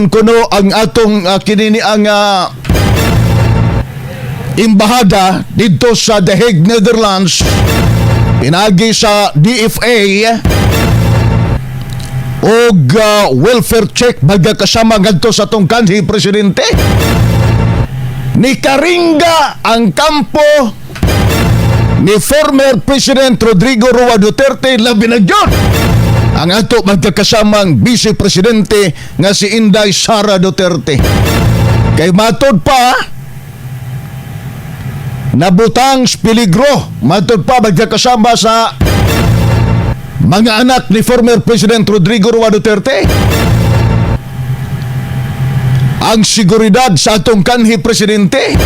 kuno ang atong kinini ang imbahada dito sa The Hague, Netherlands, pinagi sa DFA og welfare check magkasama ngadto sa tong kanhi presidente. Ni karingga ang kampo ni former President Rodrigo Roa Duterte, labi na gyud ang ato magkakasamang Vice Presidente nga si Inday Sara Duterte. Kay matod pa nabutang peligro, matod pa magkakasama sa mga anak ni former President Rodrigo Roa Duterte ang seguridad sa atong kanhi presidente.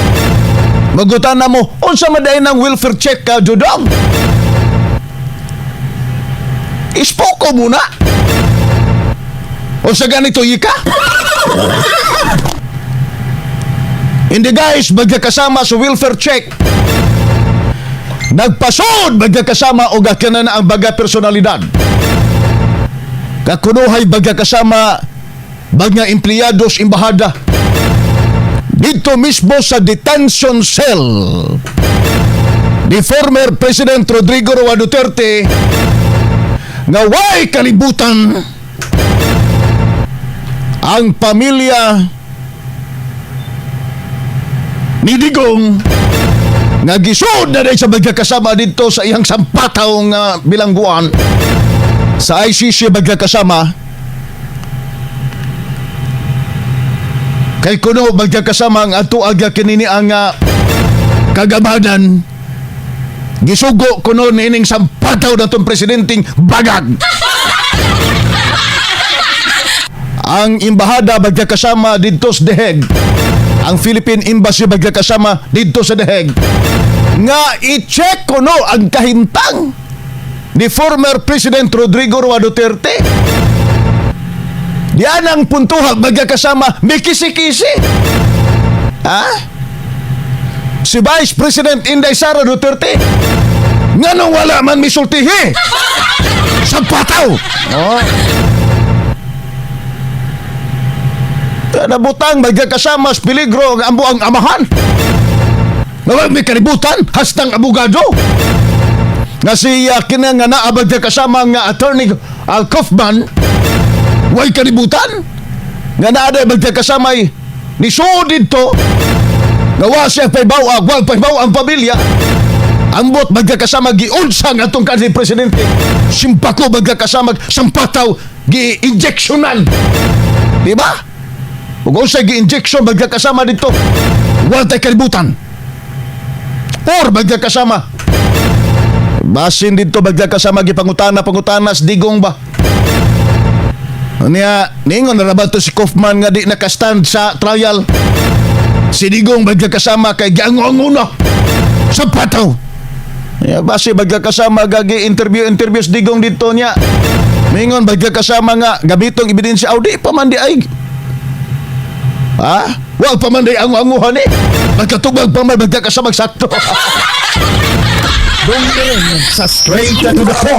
Magutan na mo, unsa maday ng welfare check ka, Judong? Ispoko muna. Unsa ganito, Yika? Hindi guys, magkakasama sa welfare check. Nagpasod, magkakasama o gakanan ang baga personalidad. Kakunuhay magkakasama baga empleyados imbahada. Dito mismo sa detention cell ni former President Rodrigo Roa Duterte nga way kalibutan ang pamilya ni Digong nga gisud na sa magkakasama dito sa iyang sampataw nga bilangguan sa ICC magkakasama. Kay kuno magkakasama ang ato aga kinini ang kagamadan. Gisugo kuno nining sampataw na itong presidenting bagag. Ang imbahada magkakasama dito sa The Hague. Ang Philippine Embassy magkakasama dito sa The Hague. Nga i-check kuno ang kahintang ni former President Rodrigo Roa Duterte. Yan ang puntuhag magkakasama, may kisi-kisi. Ha? Si Vice President Inday Sara Duterte, nga nung wala man misultihi. Sa pataw. Oh. Nabutang magkakasama sa peligro ang ambuang amahan. Nawag may kalibutan, hastang abogado. Nga si kinang nga naa magkakasama nga attorney Kaufman, way kalibutan nga naaday magkakasamay ni sudid to gawa siya paybaw agwal paybaw ang pamilya ang bot magkakasama giunsang atong kanhi presidente simpako magkakasama sampataw gi-injectionan, di ba? Ug unsay gi-injection magkakasama dito walay kalibutan or magkakasama basin dito magkakasama gipangutana sa Digong ba niya, ningon na ba to si Kaufman nga di nakastand sa trial. Si Digong magkakasama kay giango-ango sa pataw. Niya, base magkakasama gagi interview si Digong dito niya. Ningon magkakasama nga gabitong ebidensya audi pamandi ay. Ha? Wag pamandi ango-anguhan eh. Magkatubag pa man magkakasama sakto. Sa straight to the point.